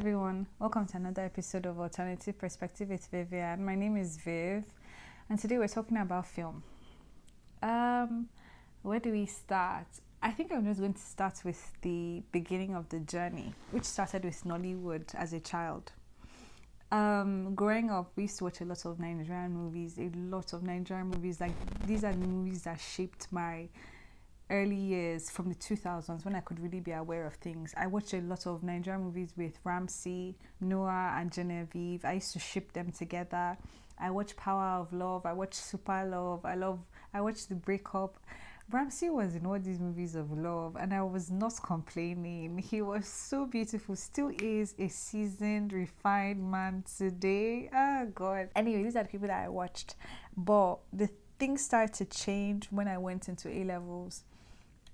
everyone, welcome to another episode of Alternative Perspective with Vivian. My name is Viv, and today we're talking about film. Where do we start? I think I'm just going to start with the beginning of the journey, which started with Nollywood as a child. Growing up, we used to watch a lot of Nigerian movies. Like, these are the movies that shaped my early years from the 2000s when I could really be aware of things. I watched a lot of Nigerian movies with Ramsey, Noah, and Genevieve. I used to ship them together. I watched Power of Love. I watched Super Love. I watched The Breakup. Ramsey was in all these movies of love, and I was not complaining. He was so beautiful, still is a seasoned, refined man today. Oh, God. Anyway, these are the people that I watched. But the things started to change when I went into A-levels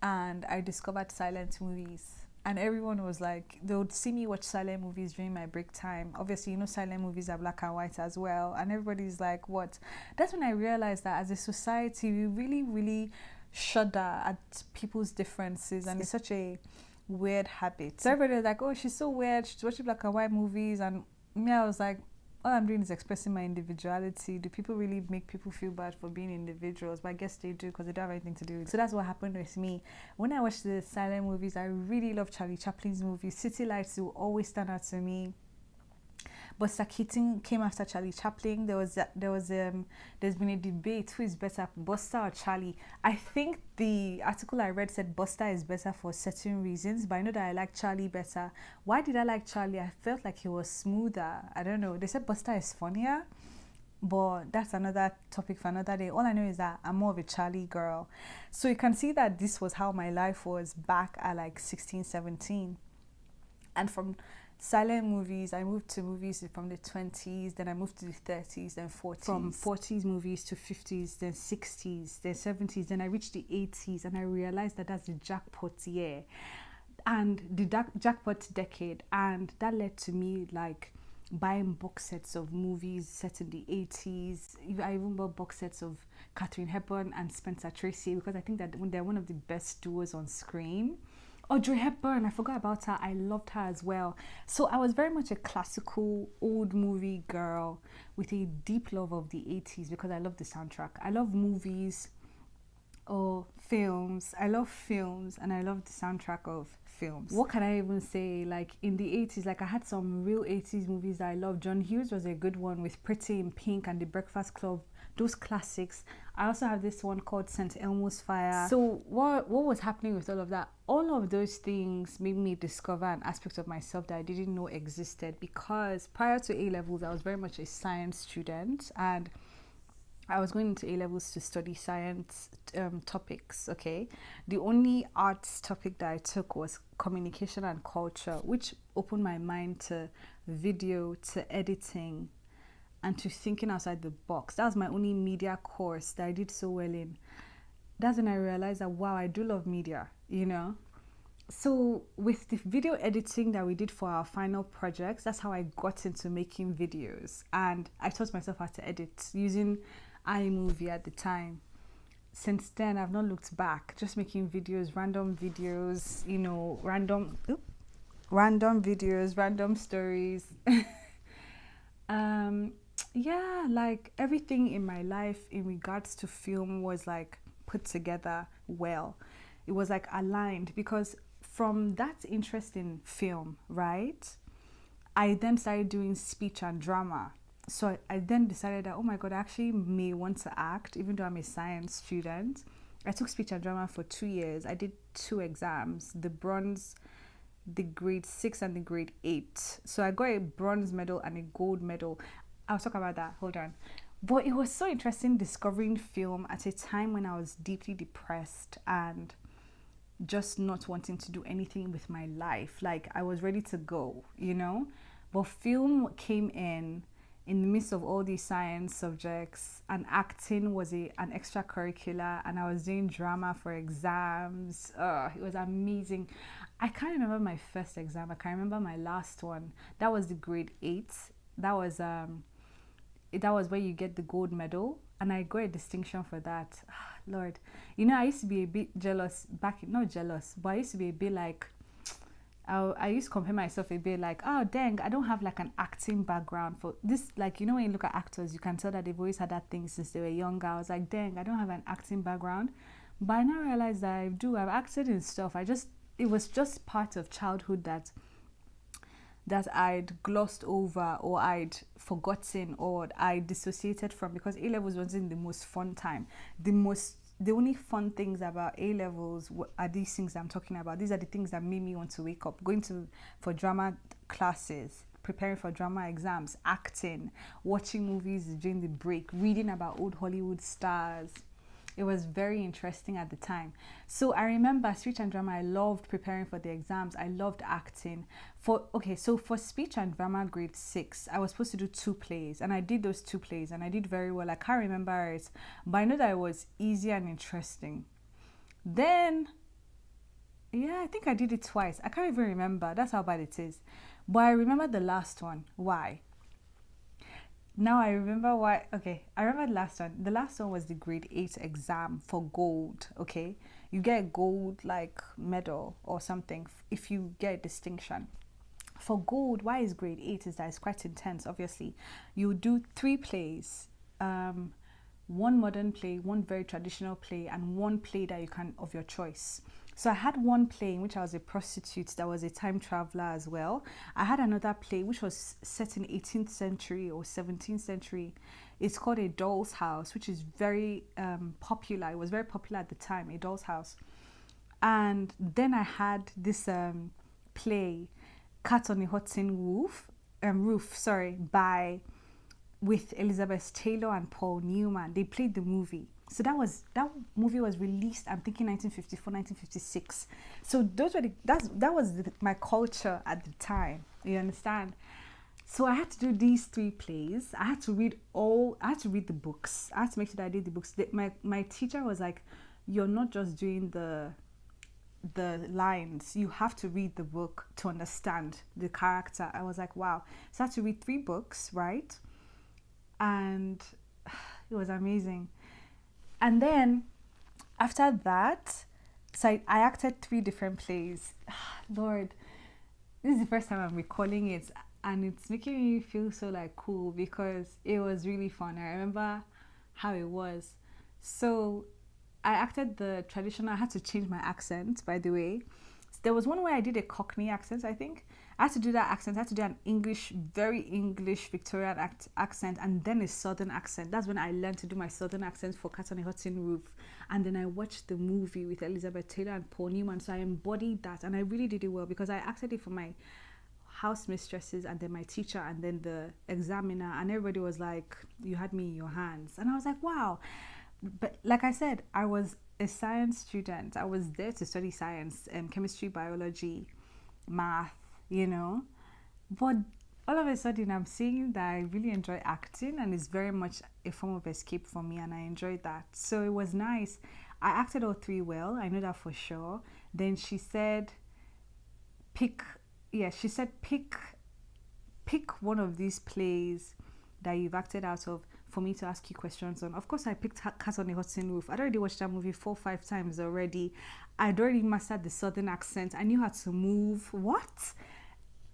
and I discovered silent movies. And everyone was like, they would see me watch silent movies during my break time. Obviously, you know, silent movies are black and white as well. And everybody's like, what? That's when I realized that as a society, we really, really shudder at people's differences. And it's such a weird habit. So everybody's like, oh, she's so weird. She's watching black and white movies. And me, I was like, all I'm doing is expressing my individuality. Do people really make people feel bad for being individuals? But I guess they do, because they don't have anything to do with it. So that's what happened with me. When I watched the silent movies, I really love Charlie Chaplin's movies. City Lights will always stand out to me. Buster Keaton came after Charlie Chaplin. There's been a debate who is better, Buster or Charlie. I think the article I read said Buster is better for certain reasons, but I know that I like Charlie better. Why did I like Charlie? I felt like he was smoother. I don't know. They said Buster is funnier, but that's another topic for another day. All I know is that I'm more of a Charlie girl. So you can see that this was how my life was back at like 16, 17. And from silent movies, I moved to movies from the 20s, then I moved to the 30s, then 40s. From 40s movies to 50s, then 60s, then 70s, then I reached the 80s, and I realized that that's the jackpot year and the jackpot decade, and that led to me like buying box sets of movies set in the 80s. I even bought box sets of Katharine Hepburn and Spencer Tracy because I think that they're one of the best duos on screen. Audrey Hepburn, I forgot about her. I loved her as well. So I was very much a classical old movie girl with a deep love of the 80s because I love the soundtrack. I love movies or films. I love films and I love the soundtrack of films. What can I even say? Like in the 80s, like I had some real 80s movies that I loved. John Hughes was a good one with Pretty in Pink and The Breakfast Club. Those classics. I also have this one called St. Elmo's Fire. So what was happening with all of that? All of those things made me discover an aspect of myself that I didn't know existed, because prior to A-levels, I was very much a science student, and I was going into A-levels to study science topics, okay? The only arts topic that I took was communication and culture, which opened my mind to video, to editing, and to thinking outside the box. That was my only media course that I did so well in. That's when I realized that, wow, I do love media, you know? So with the video editing that we did for our final projects, that's how I got into making videos. And I taught myself how to edit using iMovie at the time. Since then, I've not looked back, just making videos, random videos, you know, random videos, random stories. Yeah, like everything in my life in regards to film was like put together well. It was like aligned, because from that interest in film, right, I then started doing speech and drama. So I then decided that, oh my God, I actually may want to act, even though I'm a science student. I took speech and drama for 2 years. I did 2 exams, the bronze, the grade 6 and the grade 8. So I got a bronze medal and a gold medal. I'll talk about that, hold on. But it was so interesting discovering film at a time when I was deeply depressed and just not wanting to do anything with my life. Like I was ready to go, you know? But film came in the midst of all these science subjects, and acting was an extracurricular, and I was doing drama for exams. It was amazing. I can't remember my first exam. I can remember my last one. That was the grade 8. That was where you get the gold medal, and I got a distinction for that. Lord, you know, I used to be a bit jealous not jealous, but I used to be a bit like, I used to compare myself a bit like, oh dang, I don't have like an acting background for this. Like, you know, when you look at actors, you can tell that they've always had that thing since they were younger. I was like, dang, I don't have an acting background. But I now realize that I do. I've acted in stuff. It was just part of childhood that I'd glossed over or I'd forgotten or I dissociated from, because A levels wasn't the most fun time. The only fun things about A levels are these things I'm talking about. These are the things that made me want to wake up, going to for drama classes, preparing for drama exams, acting, watching movies during the break, reading about old Hollywood stars. It was very interesting at the time. So I remember speech and drama, I loved preparing for the exams. I loved acting. So for speech and drama grade 6, I was supposed to do 2 plays, and I did those 2 plays and I did very well. I can't remember it, but I know that it was easy and interesting. Then yeah, I think I did it twice. I can't even remember. That's how bad it is. But I remember the last one. Why? Now I remember why. Okay, I remember the last one. The last one was the grade 8 exam for gold. Okay, you get a gold like medal or something if you get distinction. For gold, why is grade 8 is that it's quite intense. Obviously, you do 3 plays, one modern play, one very traditional play, and one play that you can of your choice. So I had one play in which I was a prostitute that was a time traveler as well. I had another play which was set in 18th century or 17th century. It's called A Doll's House, which is very popular. It was very popular at the time, A Doll's House. And then I had this play, Cat on a Hot Tin Roof, by with Elizabeth Taylor and Paul Newman. They played the movie. So that movie was released, I'm thinking 1954, 1956. So that was my culture at the time. You understand? So I had to do these 3 plays. I had to read the books. I had to make sure that I did the books. My teacher was like, you're not just doing the lines, you have to read the book to understand the character. I was like, wow. So I had to read 3 books, right? And it was amazing. And then after that, so I acted 3 different plays. Lord, this is the first time I'm recalling it, and it's making me feel so like cool because it was really fun. I remember how it was. So I acted the traditional. I had to change my accent, by the way. There was one where I did a Cockney accent, I think. I had to do that accent. I had to do an very English Victorian accent, and then a Southern accent. That's when I learned to do my Southern accent for Cat on a Hot Tin Roof. And then I watched the movie with Elizabeth Taylor and Paul Newman. So I embodied that, and I really did it well because I acted it for my house mistresses and then my teacher and then the examiner, and everybody was like, you had me in your hands. And I was like, wow. But like I said, I was a science student. I was there to study science, chemistry, biology, math, you know. But all of a sudden I'm seeing that I really enjoy acting, and it's very much a form of escape for me, and I enjoyed that. So it was nice. I acted all 3 well, I know that for sure. Then she said pick one of these plays that you've acted out of for me to ask you questions on. Of course, I picked Cat on a Hot Tin Roof. I'd already watched that movie 4 or 5 times already. I'd already mastered the Southern accent. I knew how to move. What?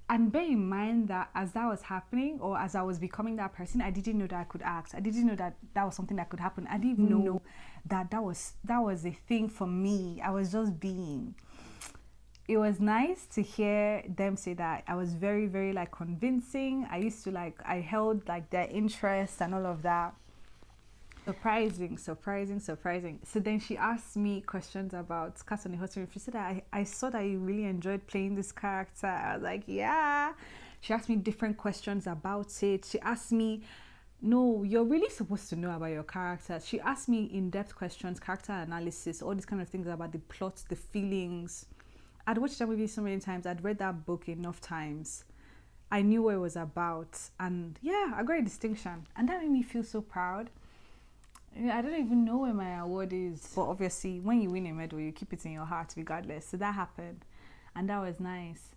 And bear in mind that as that was happening, or as I was becoming that person, I didn't know that I could act. I didn't know that that was something that could happen. I didn't even know that was a thing for me. I was just being. It was nice to hear them say that I was very, very like convincing. I used to I held like their interest and all of that. Surprising. So then she asked me questions about Cat on the Hot Tin Roof. She said that I saw that you really enjoyed playing this character. I was like, yeah. She asked me different questions about it. She asked me, no, you're really supposed to know about your character. She asked me in-depth questions, character analysis, all these kind of things about the plot, the feelings. I'd watched that movie so many times. I'd read that book enough times. I knew what it was about. And yeah, I got a distinction. And that made me feel so proud. I don't even know where my award is. But obviously, when you win a medal, you keep it in your heart regardless. So that happened. And that was nice.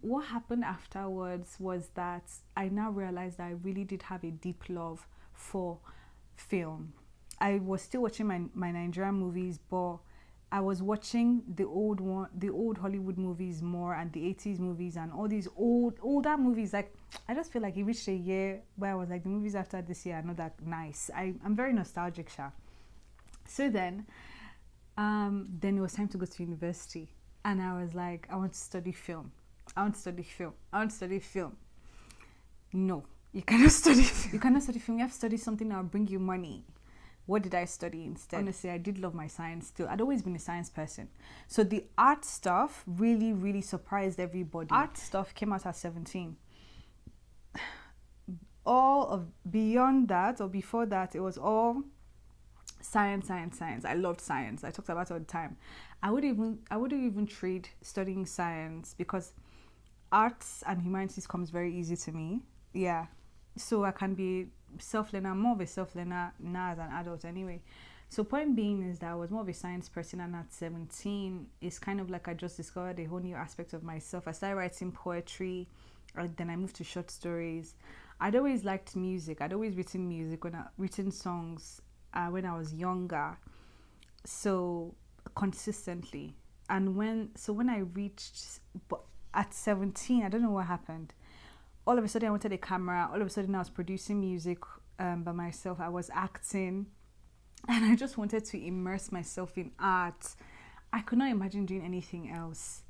What happened afterwards was that I now realized that I really did have a deep love for film. I was still watching my Nigerian movies, but I was watching the old Hollywood movies more, and the 80s movies and all these older movies. Like, I just feel like it reached a year where I was like, the movies after this year are not that nice. I'm very nostalgic, Sha. So then it was time to go to university, and I was like, I want to study film. I want to study film. I want to study film. No, you cannot study film. You cannot study film. You have to study something that will bring you money. What did I study instead? Honestly, I did love my science still. I'd always been a science person. So the art stuff really, really surprised everybody. Art stuff came out at 17. All of beyond that or before that, it was all science, science, science. I loved science. I talked about it all the time. I wouldn't even trade studying science because arts and humanities comes very easy to me. Yeah. So I can be self-learner. I'm more of a self-learner now as an adult anyway. So point being is that I was more of a science person, and at 17 it's kind of like I just discovered a whole new aspect of myself. I started writing poetry, and then I moved to short stories. I'd always liked music. I'd always written music written songs when I was younger. So consistently. And when I reached at 17, I don't know what happened. All of a sudden I wanted a camera. All of a sudden I was producing music by myself. I was acting, and I just wanted to immerse myself in art. I could not imagine doing anything else,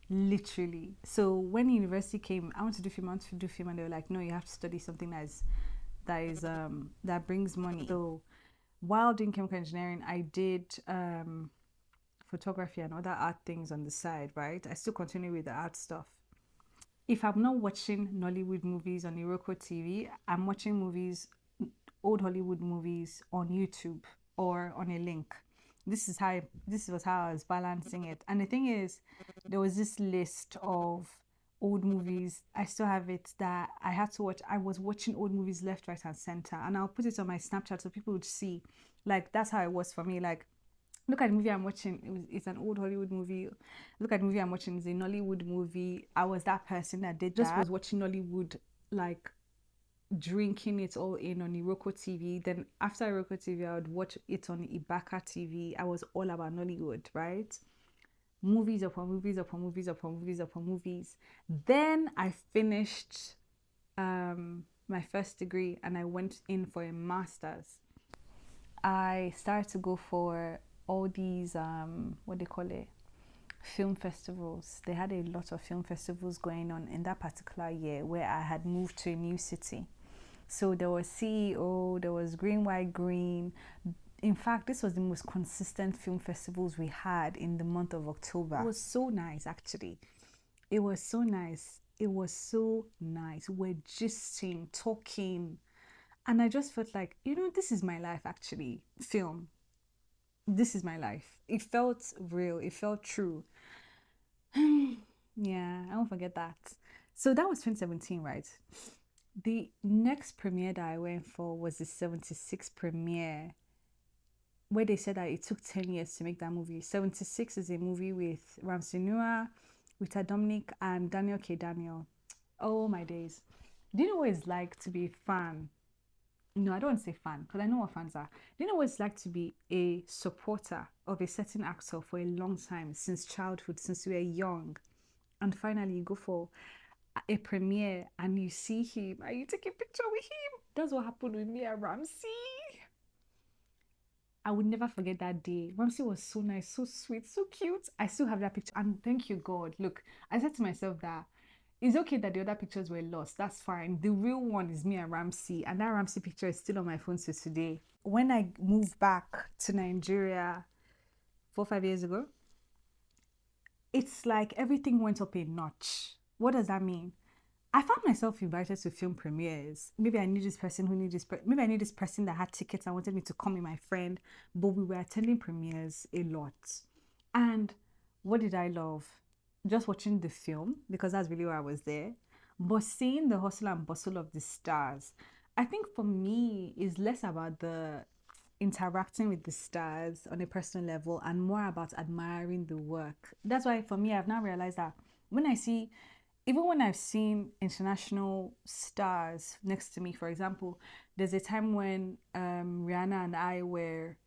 literally. So when university came, I want to do film, and they were like, no, you have to study something that brings money. So while doing chemical engineering, I did photography and other art things on the side, right? I still continue with the art stuff. If I'm not watching Nollywood movies on Iroko TV, I'm watching old Hollywood movies on YouTube or on a link. This was how I was balancing it. And the thing is, there was this list of old movies. I still have it that I had to watch. I was watching old movies left, right, and center, and I'll put it on my Snapchat so people would see. Like, that's how it was for me. Like, look at the movie I'm watching. It's an old Hollywood movie. Look at the movie I'm watching. It's a Nollywood movie. I was that person that did just that. Was watching Nollywood, like drinking it all in on Iroko TV. Then after Iroko TV, I would watch it on Ibaka TV. I was all about Nollywood, right? Movies upon movies upon movies upon movies upon movies. Then I finished my first degree, and I went in for a master's. I started to go for all these what they call it, film festivals. They had a lot of film festivals going on in that particular year where I had moved to a new city. So there was CEO, there was Green White Green. In fact, this was the most consistent film festivals we had in the month of October. It was so nice, actually. It was so nice. It was so nice. We're gisting, talking. And I just felt like, this is my life, actually. Film. This is my life. It felt real. It felt true. Yeah, I won't forget that. So that was 2017, right? The next premiere that I went for was the 76 premiere, where they said that it took 10 years to make that movie. 76 is a movie with Ramsey Noah, Rita Dominic, and Daniel K. Daniel. Oh my days. Do you know what it's like to be a fan? No, I don't want to say fan, because I know what fans are. Do you know what it's like to be a supporter of a certain actor for a long time, since childhood, since we were young, and finally you go for a premiere and you see him and you take a picture with him? That's what happened with me and Ramsey. I would never forget that day. Ramsey was so nice, so sweet, so cute. I still have that picture, and thank you, God. Look, I said to myself that it's okay that the other pictures were lost. That's fine. The real one is me and Ramsey, and that Ramsey picture is still on my phone to today. When I moved back to Nigeria 4-5 years ago, it's like everything went up a notch. What does that mean? I found myself invited to film premieres. Maybe I knew this person who knew this. Maybe I knew this person that had tickets and wanted me to come with my friend. But we were attending premieres a lot. And what did I love? Just watching the film, because that's really why I was there. But seeing the hustle and bustle of the stars. I think for me, is less about the interacting with the stars on a personal level and more about admiring the work. That's why for me, I've now realized that even when I've seen international stars next to me, for example, there's a time when Rihanna and I were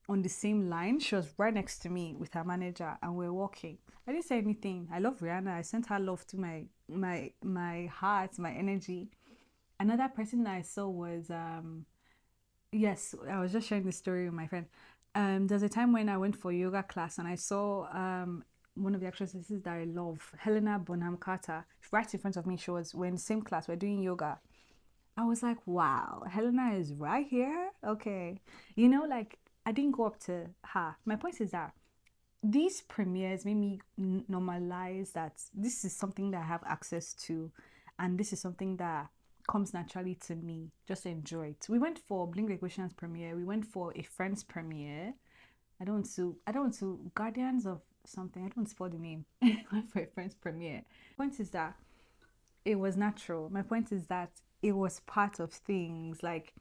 on the same line. She was right next to me with her manager, and we are walking. I didn't say anything. I love Rihanna. I sent her love to my heart, my energy. Another person that I saw was yes, I was just sharing the story with my friend. There's a time when I went for yoga class and I saw one of the actresses that I love, Helena Bonham Carter, right in front of me. We're in the same class. We're doing yoga. I was like, wow, Helena is right here. Okay, like I didn't go up to her. My point is that these premieres made me normalize that this is something that I have access to, and this is something that comes naturally to me. Just enjoy it. We went for Blink Equation's premiere. We went for a friend's premiere. I don't want to Guardians of something. I don't want to spoil the name. I went for a friend's premiere. Point is that it was natural. My point is that it was part of things like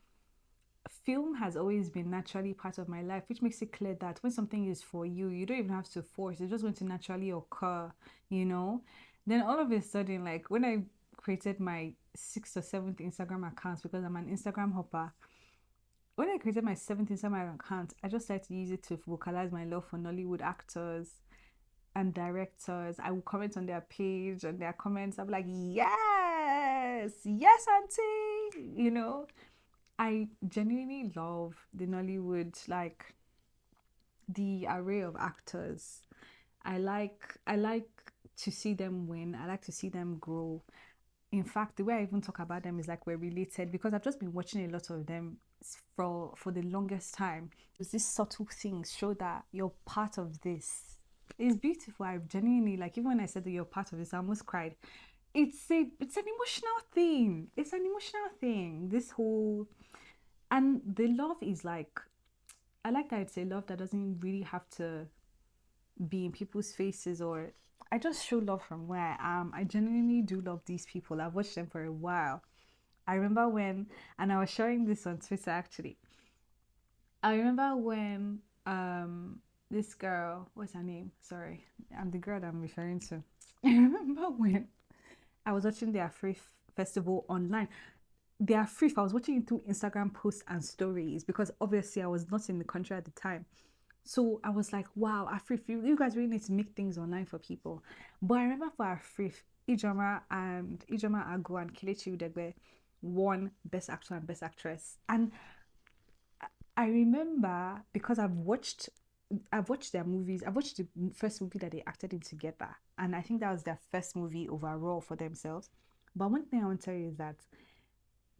film has always been naturally part of my life, which makes it clear that when something is for you, you don't even have to force. It's just going to naturally occur, you know? Then all of a sudden, like when I created my sixth or seventh Instagram account, because I'm an Instagram hopper, when I created my seventh Instagram account, I just started to use it to vocalize my love for Nollywood actors and directors. I would comment on their page and their comments. I'm like, yes, yes, auntie, I genuinely love the Nollywood, like the array of actors. I like to see them win. I like to see them grow. In fact, the way I even talk about them is like we're related because I've just been watching a lot of them for the longest time. There's these subtle things show that you're part of this. It's beautiful. I genuinely like even when I said that you're part of this, I almost cried. It's an emotional thing. It's an emotional thing. This whole and the love is like I like that it's a love that doesn't really have to be in people's faces or I just show love from where I am. I genuinely do love these people. I've watched them for a while. I remember when and I was sharing this on Twitter actually. I remember when this girl, what's her name? Sorry, I'm the girl that I'm referring to. I remember when I was watching their free festival online. Their free. I was watching it through Instagram posts and stories because obviously I was not in the country at the time. So I was like, wow, Afrif, you guys really need to make things online for people. But I remember for Afrif, Ijoma Ago and Kelechi Udegbe won Best Actor and Best Actress. And I remember because I've watched their movies. I've watched the first movie that they acted in together. And I think that was their first movie overall for themselves. But one thing I want to tell you is that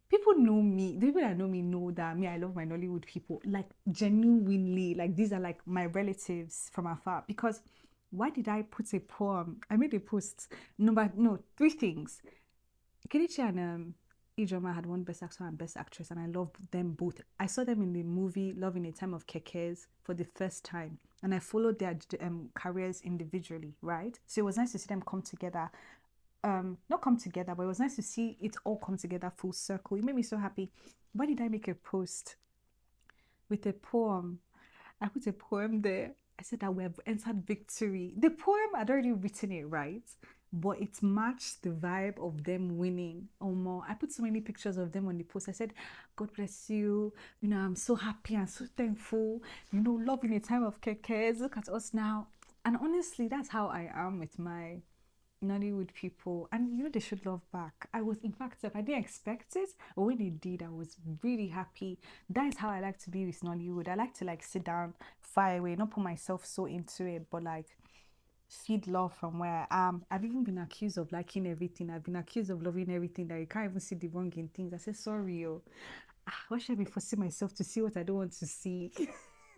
people know me. The people that know me know that me, I love my Nollywood people. Like genuinely, like these are like my relatives from afar. Because why did I put a poem? I made a post. No, three things. Kelechi and Ijoma had won Best Actor and Best Actress, and I loved them both. I saw them in the movie Love in a Time of Kekes for the first time, and I followed their careers individually, right? So it was nice to see them come together not come together, but it was nice to see it all come together full circle. It made me so happy. Why did I make a post with a poem? I put a poem there. I said that we have entered victory. The poem I'd already written it right, but it matched the vibe of them winning. Oh more. I put so many pictures of them on the post. I said, God bless you. I'm so happy and so thankful. Love in a time of kekes. Look at us now. And honestly, that's how I am with my Nollywood people, and they should love back. I was, in fact, if I didn't expect it, but when they did, I was really happy. That is how I like to be with Nollywood. I like to like sit down, far away, not put myself so into it, but like feed love from where I am. I've even been accused of liking everything. I've been accused of loving everything that you can't even see the wrong in things. I said sorry, why should I be forcing myself to see what I don't want to see?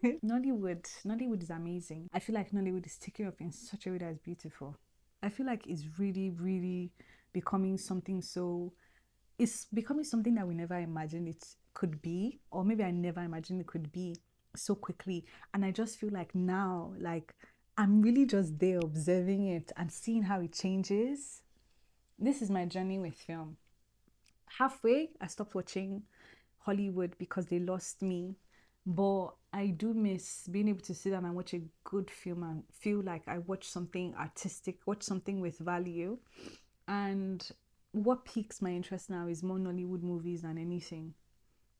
Nollywood is amazing. I feel like Nollywood is taking up in such a way that is beautiful. I feel like it's really, really becoming something so. It's becoming something that we never imagined it could be, or maybe I never imagined it could be so quickly. And I just feel like now, like I'm really just there observing it and seeing how it changes. This is my journey with film. Halfway, I stopped watching Hollywood because they lost me. But I do miss being able to sit down and watch a good film and feel like I watched something artistic, watch something with value. And what piques my interest now is more Nollywood movies than anything.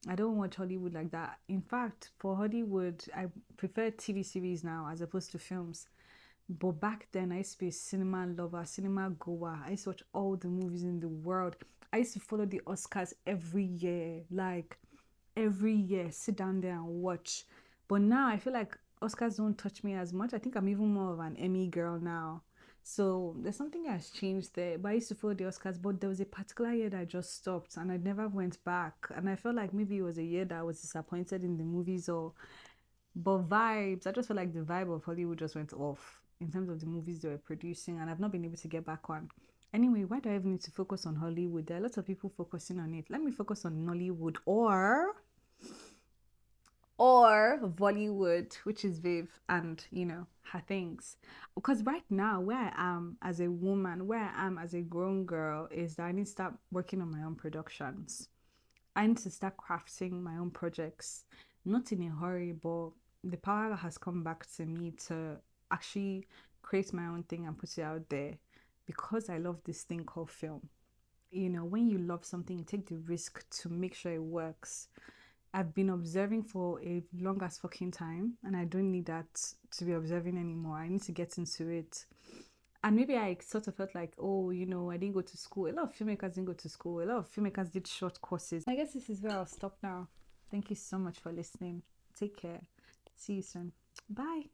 I don't watch Hollywood like that. In fact, for Hollywood, I prefer TV series now as opposed to films. But back then, I used to be a cinema lover, cinema goer. I used to watch all the movies in the world. I used to follow the Oscars every year, like every year, sit down there and watch. But now I feel like Oscars don't touch me as much. I think I'm even more of an Emmy girl now. So there's something that has changed there. But I used to follow the Oscars, but there was a particular year that I just stopped and I never went back. And I felt like maybe it was a year that I was disappointed in the movies or but vibes, I just feel like the vibe of Hollywood just went off in terms of the movies they were producing, and I've not been able to get back on. Anyway, why do I even need to focus on Hollywood? There are lots of people focusing on it. Let me focus on Nollywood or Bollywood, which is Viv and her things. Because right now, where I am as a woman, where I am as a grown girl, is that I need to start working on my own productions. I need to start crafting my own projects, not in a hurry, but the power has come back to me to actually create my own thing and put it out there because I love this thing called film. When you love something, you take the risk to make sure it works. I've been observing for a long as fucking time, and I don't need that to be observing anymore. I need to get into it. And maybe I sort of felt like, oh, I didn't go to school. A lot of filmmakers didn't go to school. A lot of filmmakers did short courses. I guess this is where I'll stop now. Thank you so much for listening. Take care. See you soon. Bye.